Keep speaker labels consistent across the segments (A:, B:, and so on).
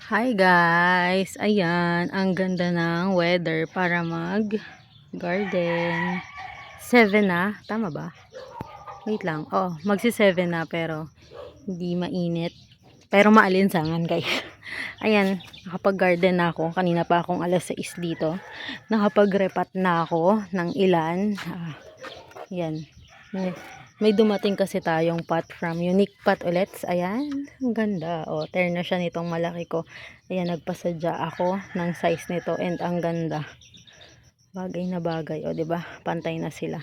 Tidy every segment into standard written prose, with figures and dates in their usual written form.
A: Hi guys! Ayan, ang ganda ng weather para mag-garden. 7 na, tama ba? Wait lang. Oh, magsi 7 na pero hindi mainit. Pero maalinsangan guys. Ayan, nakapag-garden na ako. Kanina pa akong alas 6 dito. Nakapag-repat na ako ng ilan. Ayan. May dumating kasi tayong pot from Unique Pot ulit. Ayan, ang ganda. O, tear na siya nitong malaki ko. Ayan, nagpasadya ako ng size nito and ang ganda. Bagay na bagay. O, diba? Pantay na sila.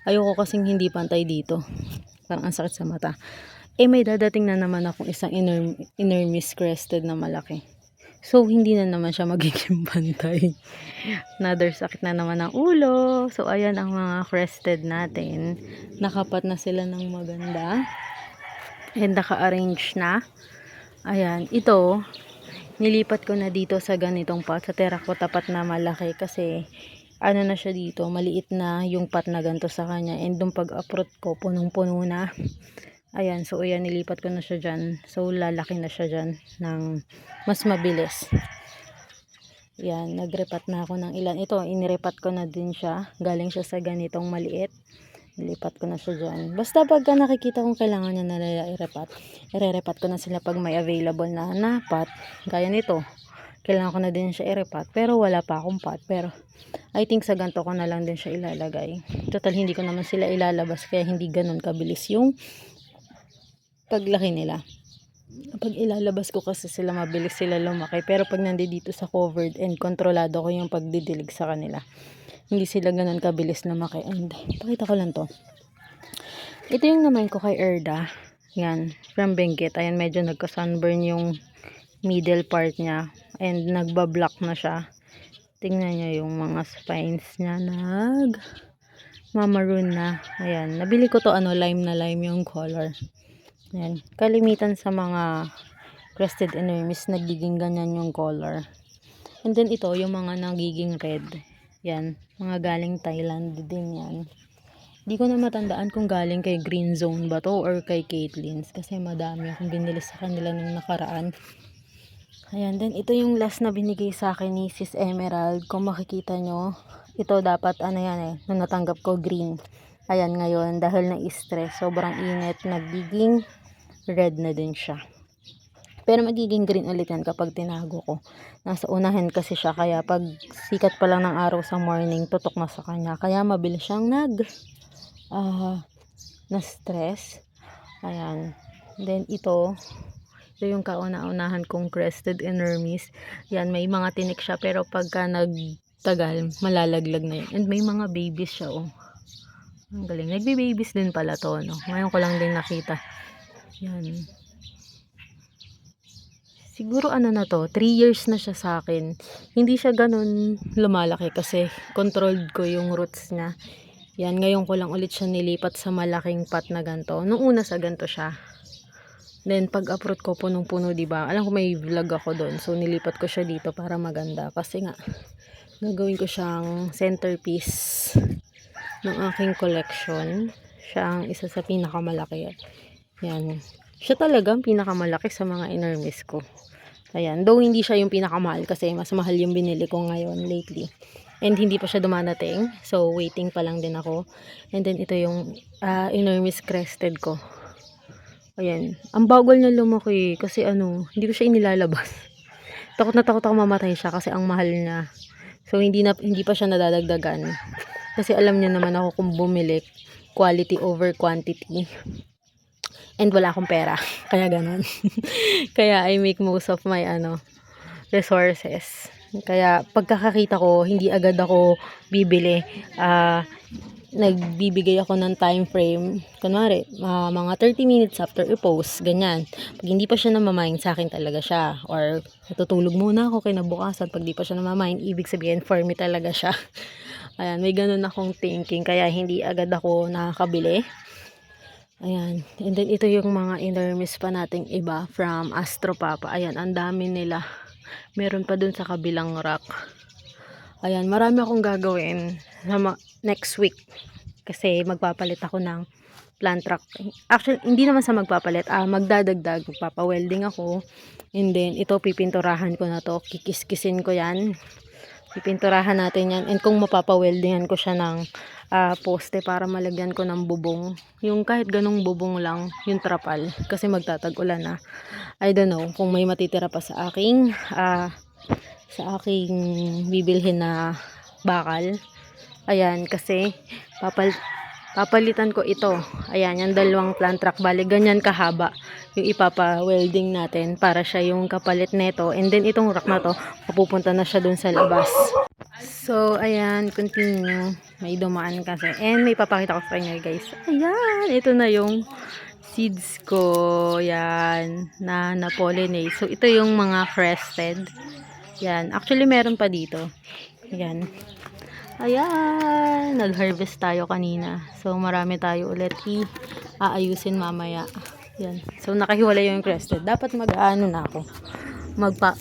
A: Ayoko kasing hindi pantay dito. Parang ang sakit sa mata. Eh, may dadating na naman akong isang Inermis crested na malaki. So, hindi na naman siya magiging pantay. Another sakit na naman ng ulo. So, ayan ang mga crested natin. Nakapat na sila ng maganda. And naka-arrange na. Ayan. Ito, nilipat ko na dito sa ganitong pot. Sa terracotta pot na malaki. Kasi, ano na siya dito. Maliit na yung pot na ganito sa kanya. And yung pag-uproot ko, punong-puno na. Ayan. So, ayan. Nilipat ko na siya dyan. So, lalaki na siya dyan ng mas mabilis. Yan, nagrepat na ako ng ilan. Ito, inirepat ko na din siya. Galing siya sa ganitong maliit. Nilipat ko na siya dyan. Basta pagka nakikita kong kailangan niya na i-repat, i-repat ko na sila pag may available na pot. Gaya nito, kailangan ko na din siya i-repat. Pero wala pa akong pot. Pero I think sa ganito ko na lang din siya ilalagay. Total, hindi ko naman sila ilalabas. Kaya hindi ganun kabilis yung paglaki nila. Pag ilalabas ko kasi sila, mabilis sila lumaki. Pero pag nandito sa covered and kontrolado ko yung pagdidilig sa kanila, hindi sila ganun kabilis lumaki. And pakita ko lang to. Ito yung naman ko kay Erda. Yan, from Benguet. Ayan, medyo nagka-sunburn yung middle part niya. And nagbablock na siya. Tingnan nyo yung mga spines niya. Mamaroon na. Ayan, nabili ko to lime na lime yung color. Ayan, kalimitan sa mga crested Inermis nagiging ganyan yung color. And then ito, yung mga nagiging red. Yan, mga galing Thailand din yan. Hindi ko na matandaan kung galing kay Green Zone ba to or kay Caitlin's. Kasi madami akong binili sa kanila nung nakaraan. Ayan, then ito yung last na binigay sa akin ni Sis Emerald. Kung makikita nyo, ito dapat nung natanggap ko green. Ayan, ngayon dahil na-stress, sobrang init, nagiging red na din siya. Pero magiging green ulit yan kapag tinago ko. Nasa unahan kasi siya, kaya pag sikat pa lang ng araw sa morning, tutok na sa kanya. Kaya mabilis siyang na-stress. Ayan. Then ito yung kauna-unahan kong crested Inermis. Yan, may mga tinik siya, pero pagka nagtagal, malalaglag na yan. And may mga babies siya, oh. Ang galing. Nagbe-babies din pala to, no? Ngayon ko lang din nakita. Yan. Siguro na to, 3 years na siya sa akin. Hindi siya ganun lumalaki kasi controlled ko yung roots niya. Yan, ngayon ko lang ulit siya nilipat sa malaking pot na ganito. Nung una sa ganito siya. Then pag uproot ko punong-puno, diba? Alam ko may vlog ako doon. So nilipat ko siya dito para maganda. Kasi nga, gagawin ko siyang centerpiece ng aking collection. Siya ang isa sa pinakamalaki. Yan. Siya talaga ang pinakamalaki sa mga Inermis ko. Ayan. Though hindi siya yung pinakamahal kasi mas mahal yung binili ko ngayon lately. And hindi pa siya dumadating. So, waiting pa lang din ako. And then, ito yung Inermis crested ko. Ayan. Ang bagal niya lumaki kasi hindi ko siya inilalabas. Takot na takot ako mamatay siya kasi ang mahal niya. So, hindi pa siya nadadagdagan. Kasi alam niyo naman ako kung bumili, quality over quantity. And wala akong pera. Kaya ganun. Kaya I make most of my resources. Kaya pagkakakita ko, hindi agad ako bibili. Nagbibigay ako ng time frame. Kunwari, mga 30 minutes after i-post. Ganyan. Pag hindi pa siya namamind, sa akin talaga siya. Or natutulog muna ako kinabukasan. Pag di pa siya namamind, ibig sabihin for me talaga siya. Ayan, may ganun akong thinking. Kaya hindi agad ako nakakabili. Ayan. And then, ito yung mga Inermis pa nating iba from Astro Papa. Ayan, ang dami nila. Meron pa dun sa kabilang rack. Ayan, marami akong gagawin next week. Kasi magpapalit ako ng plant rack. Actually, hindi naman sa magpapalit. Magdadagdag. Magpapawelding ako. And then, ito pipinturahan ko na to. Kikis-kisin ko yan. Pipinturahan natin yan. And kung mapapaweldingan ko siya ng poste para malagyan ko ng bubong. Yung kahit ganong bubong lang, yung trapal. Kasi magtatag-ulan na. I don't know kung may matitira pa sa aking bibilhin na bakal. Ayan, kasi papalitan ko ito. Ayan, yung dalawang plant rack. Bali, ganyan kahaba yung ipapa-welding natin para siya yung kapalit neto. And then, itong rack na to, mapupunta na siya dun sa labas. So, ayan, continue. May dumaan kasi. And may papakita ko sa inyo, guys. Ayan, ito na yung seeds ko. Yan, na pollinate. So, ito yung mga crested. Yan. Actually, meron pa dito. Yan. Ayan, nag-harvest tayo kanina. So, marami tayo ulit aayusin mamaya. Yan. So, nakahiwalay yung crested. Dapat mag-ano na ako.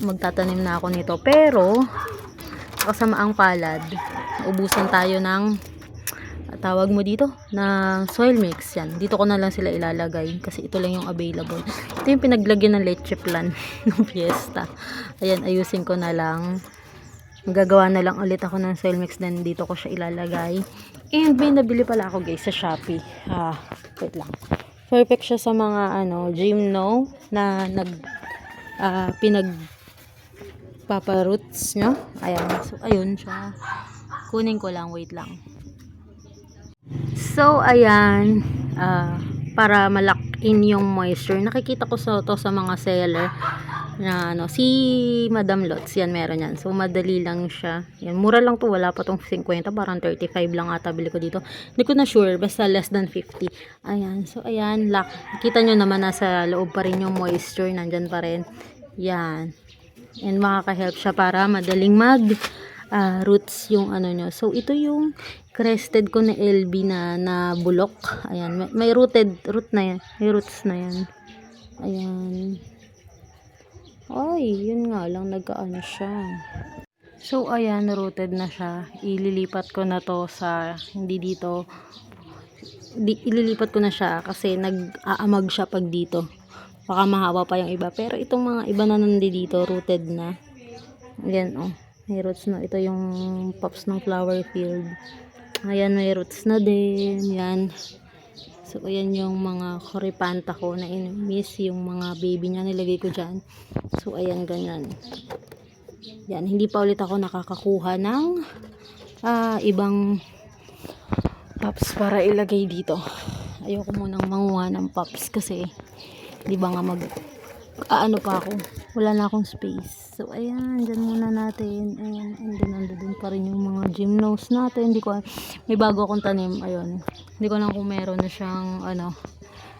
A: Magtatanim na ako nito. Pero, kasamaang palad, ubusan tayo ng tawag mo dito, na soil mix. Yan. Dito ko na lang sila ilalagay kasi ito lang yung available. Ito yung pinaglagyan ng leche plan ng fiesta. Ayan, ayusin ko na lang. Gagawa na lang ulit ako ng soil mix, then dito ko siya ilalagay. And may nabili pala ako, guys, sa Shopee. Wait lang. Perfect siya sa mga gymno na paparoots nyo. Ayan. So, ayun siya. Kunin ko lang. Wait lang. So, ayan. Para malak in yung moisture. Nakikita ko to sa mga seller na si Madam Lots. Yan, meron yan. So, madali lang siya. Yan, mura lang to. Wala pa tong 50. Parang 35 lang ata bili ko dito. Hindi ko na sure. Basta less than 50. Ayan. So, ayan. Kita nyo naman nasa loob pa rin yung moisture. Nandyan pa rin. Yan. And makaka-help siya para madaling roots yung nyo. So, ito yung crested ko na LB na bulok. Ayan. May root na yan. May roots na yan. Ayan. Ay, yun nga lang, nagkaano siya. So, ayan, rooted na siya. Ililipat ko na to sa, hindi dito. Ililipat ko na siya kasi nag-aamag siya pag dito. Baka mahawa pa yung iba. Pero itong mga iba na nandito, rooted na. Ayan, oh. May roots na. Ito yung pops ng flower field. Ayan, may roots na din. Yan. So, ayan yung mga koripanta ko na in-miss, yung mga baby niya nilagay ko dyan. So, ayan, ganyan. Yan, hindi pa ulit ako nakakakuha ng ibang pops para ilagay dito. Ayoko munang manguha ng pops kasi di ba nga pa ako. Wala na akong space. So, ayan, dyan muna natin. Ayan, and then nandun pa rin yung mga gymnos natin. May bago akong tanim. Ayun. Hindi ko lang kung meron na siyang,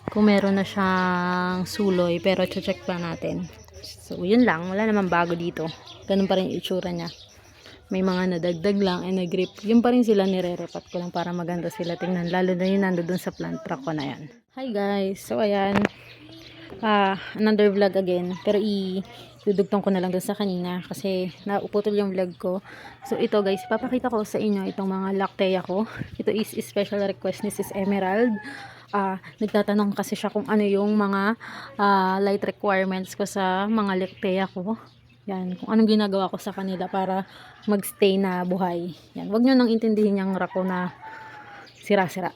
A: kung meron na siyang suloy. Pero, check pa natin. So, yun lang. Wala naman bago dito. Ganun pa rin yung itsura niya. May mga nadagdag lang and nag-grip. Yun pa rin sila, nire-repat ko lang para maganda sila tingnan. Lalo na yun nandun sa plant truck ko na yan. Hi guys. So, ayan. Another vlog again, pero idudugtong ko na lang dun sa kanina kasi nauputol yung vlog ko. So ito guys, papakita ko sa inyo itong mga lactea ko. Ito is special request ni Sis Emerald. Nagtatanong kasi siya kung ano yung mga light requirements ko sa mga lactea ko. Yan, kung anong ginagawa ko sa kanila para magstay na buhay. Yan, wag nyo nang intindihin yung rako na sira-sira.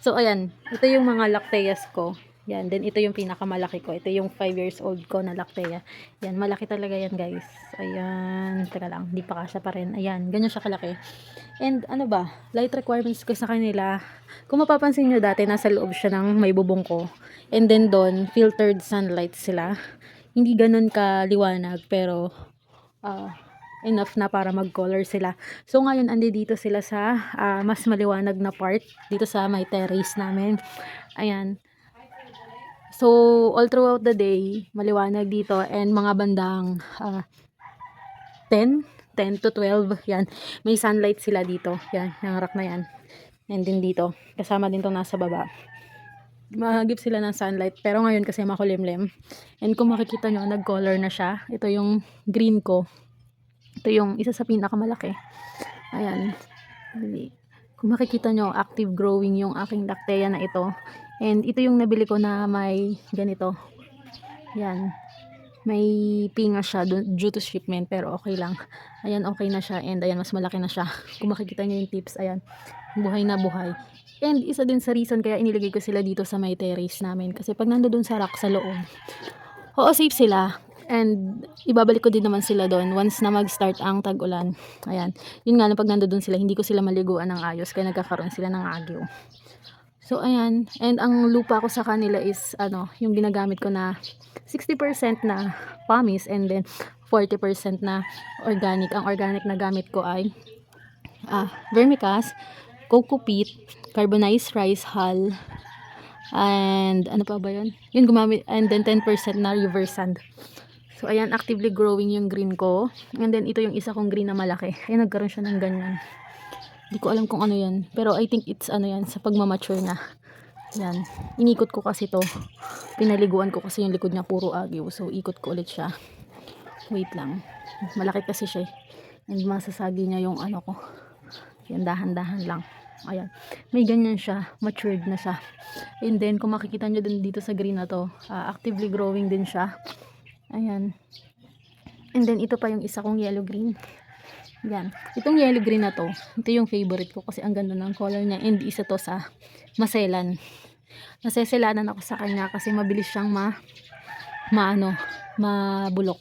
A: So ayan, ito yung mga lacteas ko. Yan, then ito yung pinakamalaki ko. Ito yung 5 years old ko na lactea. Yan, malaki talaga yan guys. Ayan, teka lang, hindi pa kasya pa rin. Ayan, ganyan siya kalaki. And light requirements ko sa kanila. Kung mapapansin nyo dati, nasa loob siya ng may bubong ko. And then doon, filtered sunlight sila. Hindi ganun kaliwanag, pero enough na para mag-color sila. So ngayon, andi dito sila sa mas maliwanag na part. Dito sa may terrace namin. Ayan. So, all throughout the day, maliwanag dito and mga bandang 10 to 12, yan. May sunlight sila dito. Yan, yung rack na yan. And din dito, kasama din itong nasa baba. Mag-give sila ng sunlight. Pero ngayon kasi makulimlim. And kung makikita nyo, nag-color na siya. Ito yung green ko. Ito yung isa sa pinakamalaki. Ayan. Kung makikita nyo, active growing yung aking lactea na ito. And ito yung nabili ko na may ganito. Yan. may pinga siya due to shipment, pero okay lang. Ayan, okay na siya, and ayan, mas malaki na siya. Kung makikita niyo yung tips, ayan, buhay na buhay. And isa din sa reason kaya inilagay ko sila dito sa may terrace namin, kasi pag nandoon sa rack sa loob, oo, safe sila. And ibabalik ko din naman sila doon once na mag-start ang tag-ulan. Ayan, yun nga na pag nandoon sila, hindi ko sila maliguan ng ayos, kaya nagkakaroon sila ng agyo. So ayan, and ang lupa ko sa kanila is ano, yung ginagamit ko na 60% na pumice, and then 40% na organic. Ang organic na gamit ko ay vermicast, coco peat, carbonized rice hull, and ano pa ba yun? Yun gumamit, and then 10% na river sand. So ayan, actively growing yung green ko. And then ito yung isa kong green na malaki. Ayan, nagkaroon siya ng ganyan. Hindi ko alam kung ano yan, pero I think it's ano yan, sa pagmamature na. Yan, inikot ko kasi to, pinaliguan ko kasi yung likod niya puro agyo, so ikot ko ulit siya. Wait lang, malaki kasi siya, and masasagi niya yung ano ko. Yan, dahan-dahan lang. Ayan, may ganyan siya, matured na siya. And then kung makikita nyo din dito sa green na to, actively growing din siya. Ayan, and then ito pa yung isa kong yellow green. Yan, itong yellow green na to, ito yung favorite ko kasi ang ganda ng color niya, and isa to sa maselan. Naseselanan ako sa kanya kasi mabilis siyang mabulok.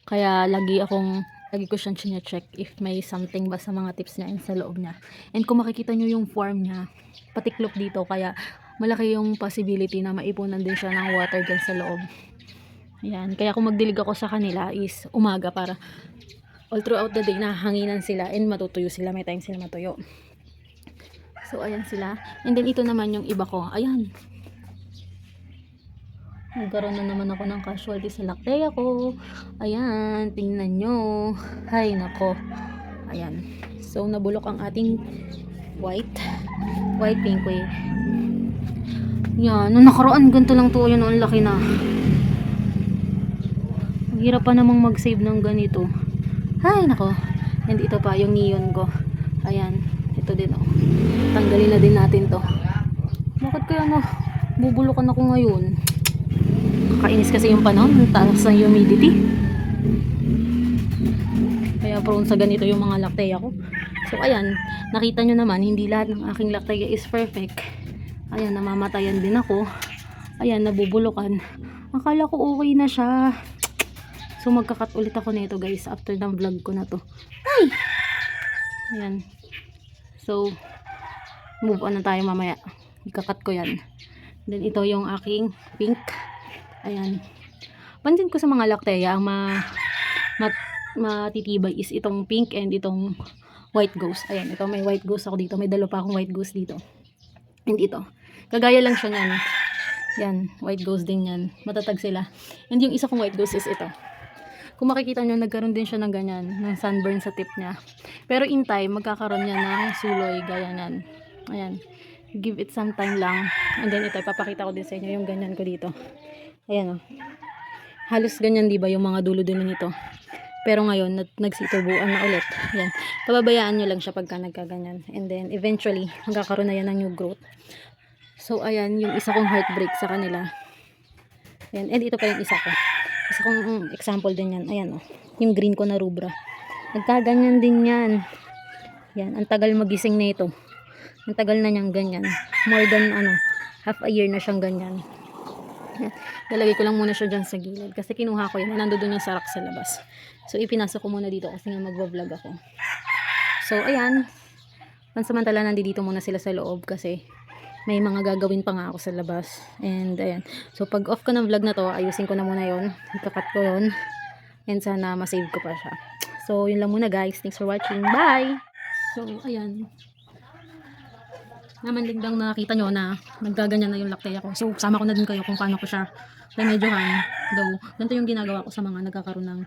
A: Kaya lagi ko siyang chine-check if may something ba sa mga tips niya and sa loob niya. And kung makikita nyo yung form niya, patiklop dito, kaya malaki yung possibility na maipunan din siya ng water dyan sa loob. Yan, kaya kung magdilig ako sa kanila is umaga para all throughout the day nahanginan sila and matutuyo sila, may time sila matuyo. So ayan sila, and then ito naman yung iba ko. Ayan, nagkaroon na naman ako ng casualty sa lactea ko. Ayan, tingnan nyo, hay nako. Ayan, so nabulok ang ating white pinkway. Yan, nung nakaraan ganito lang to. Ayan, ang laki na. Ang hirap pa namang mag-save ng ganito. Hay nako. And ito pa yung neon ko. Ayan, ito din oh. Tanggalin na din natin to. Bakit kaya bubulukan ako ngayon? Kakainis kasi yung panahon, taas ng humidity. Kaya prone sa ganito yung mga lactea ko. So ayan, nakita nyo naman, hindi lahat ng aking lactea is perfect. Ayan, namamatayan din ako. Ayan, nabubulukan. Akala ko okay na siya. So magkakat ulit ako nito guys after ng vlog ko na to. Ay! Ayan. So move on na tayo mamaya. Ikakat ko yan. Then ito yung aking pink. Ayan. Pansin ko sa mga lactea, ang matitibay is itong pink and itong white ghost. Ayan, ito may white ghost ako dito. May dalo pa akong white ghost dito. And ito. Kagaya lang siya niyan. Yan, white ghost din yan. Matatag sila. And yung isa kong white ghost is ito. Kung makikita nyo, nagkaroon din siya ng ganyan, ng sunburn sa tip niya. Pero in time, magkakaroon niya ng suloy, gaya nyan. Ayan. Give it some time lang. And then ito, ipapakita ko din sa inyo yung ganyan ko dito. Ayan o. Halos ganyan, diba, yung mga dulo din nito. Pero ngayon, nagsitubuan na ulit. Ayan. Pababayaan nyo lang siya pagka nagkaganyan. And then, eventually, magkakaroon na yan ng new growth. So, ayan, yung isa kong heartbreak sa kanila. Ayan. And ito pa yung isa ko. Isa kong example din yan. Ayan o. Yung green ko na rubra. Nagkaganyan din yan. Yan. Ang tagal magising na ito. Ang tagal na niyang ganyan. More than half a year na siyang ganyan. Yan. Lalagay ko lang muna siya dyan sa gilid. Kasi kinuha ko yun. Nandoon yung sarak sa labas. So ipinasok ko muna dito kasi nga magbablog ako. So ayan. Pansamantala nandito muna sila sa loob kasi may mga gagawin pa nga ako sa labas. And ayan. So pag off ko ng vlog na to, ayusin ko na muna yon. Ikakat ko yon. And sana masave ko pa siya. So yun lang muna guys. Thanks for watching. Bye! So ayan. Naman lingdang nakita nyo na naggaganyan na yung lactea ko. So sama ko na din kayo kung paano ko siya remedyohan. Though ganito yung ginagawa ko sa mga nagkakaroon ng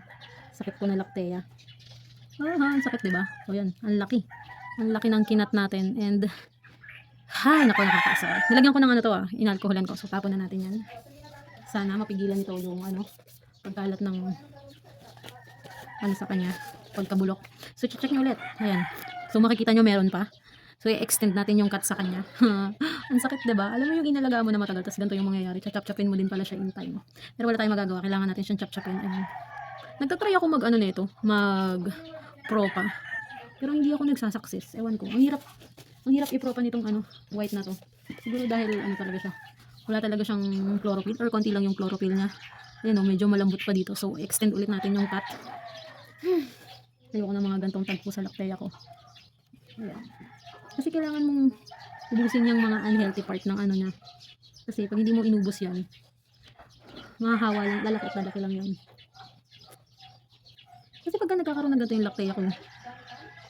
A: sakit ko na lactea. Ang sakit diba? So yan. Ang laki. Ang laki ng kinat natin. And hay, naku, nakakasakit. Nilagyan ko ng inalkoholan ko. So, tapon na natin yan. Sana mapigilan ito yung pagkalat ng sa kanya, pagkabulok. So, check nyo ulit. Ayan. So, makikita nyo meron pa. So, So, i-extend natin yung cut sa kanya. Ang sakit, diba? Alam mo yung inalagaan mo na matagal, tapos ganito yung mangyayari. Chap-chapin mo din pala siya in time. Pero wala tayong magagawa. Kailangan natin siyang chap-chapin. Ayun. Nagtatry ako mag-ano nito, mag-propa. Pero hindi ako nagsasucess. Ewan ko. Ang hirap i-propa nitong ano, white na to. Siguro dahil ano talaga siya. Wala talaga siyang chlorophyll or konti lang yung chlorophyll niya. Ayun o, medyo malambot pa dito. So, extend ulit natin yung cut. Ayoko na mga gantong tagpo sa lactea ko. Ayan. Kasi kailangan mong ubusin yung mga unhealthy part ng ano niya. Kasi pag hindi mo inubos yan, mahahawa lang, lalaki at lalaki lang yan. Kasi pagka nagkakaroon ng ganito yung lactea ko,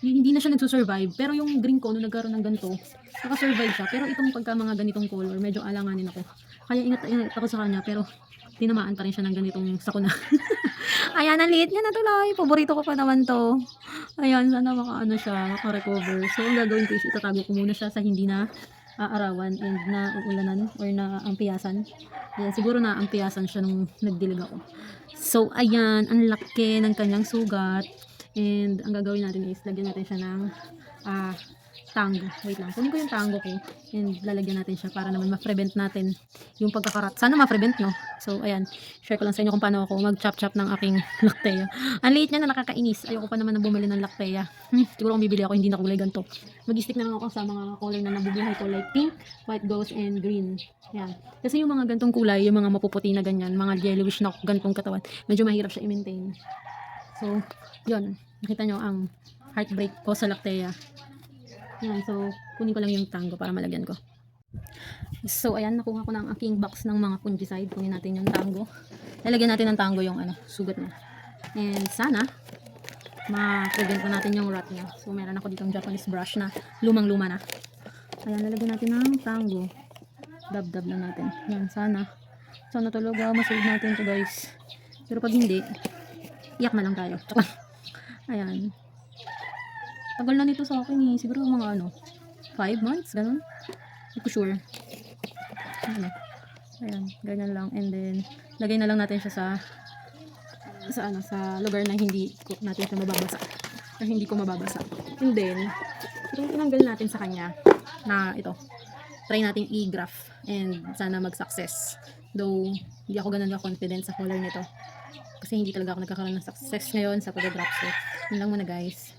A: hindi na siya nagsusurvive. Pero yung green ko, nung nagkaroon ng ganito, nakasurvive siya. Pero itong pagka mga ganitong color, medyo alanganin ako. Kaya ingat ako sa kanya, pero tinamaan pa rin siya ng ganitong sakuna. Ayan, ang liit niya na tuloy. Paborito ko pa naman to. Ayan, sana makaano siya, makarecover. So, ang gagawin ko is itatago ko muna siya sa hindi na aarawan and na uulanan or na ampiyasan. Ayan, siguro na ampiyasan siya nung nagdilig ako. So, ayan, ang laki ng kanyang sugat. And, ang gagawin natin is, lagyan natin siya ng tango. Wait lang, kunin ko yung tango ko. And, lalagyan natin siya para naman ma-prevent natin yung pagkakarat. Sana ma-prevent nyo. So, ayan, share ko lang sa inyo kung paano ako mag-chop-chop ng aking lactea. Ang liit niya na nakakainis. Ayoko pa naman na bumili ng lactea. Siguro kung bibili ako, hindi na kulay ganito. Mag-stick na lang ako sa mga color na nabubuhay ko, like pink, white ghost, and green. Ayan. Kasi yung mga gantong kulay, yung mga mapuputi na ganyan, mga yellowish na gantong katawan, medyo mahirap siya i-maintain. So, yun. Nakita nyo ang heartbreak ko sa lactea. Ayan, so, kunin ko lang yung tango para malagyan ko. So, ayan, nakuha ko na ang aking box ng mga fungicide. Kunin natin yung tango. Lalagyan natin ng tango yung sugat niya. And sana, ma-prevent na natin yung rot niya. So, meron ako ditong Japanese brush na lumang-luma na. Ayan, lalagyan natin ng tango. Dab-dab lang natin. Ayan, sana talaga masave natin to guys. Pero pag hindi, iyak na lang tayo. Ayan. Tagal na nito sa akin eh. Siguro mga 5 months, ganun. Hindi ko sure. Ayan, ganyan lang. And then, lagay na lang natin siya sa lugar na hindi natin siya mababasa. Or hindi ko mababasa. And then, yung tinanggal natin sa kanya na ito, try natin i-graft and sana mag-success. Though, hindi ako ganun ka-confident sa color nito. Kasi hindi talaga ako nagkakaroon ng success ngayon sa pag-graft. So, yun lang muna guys.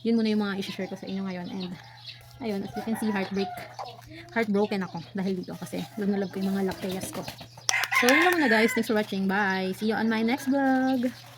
A: Yun muna yung mga i-share ko sa inyo ngayon. And, ayun, as you can see, heartbroken ako dahil dito kasi love na love ko yung mga lacteas ko. So, yun lang muna guys. Thanks for watching. Bye! See you on my next vlog!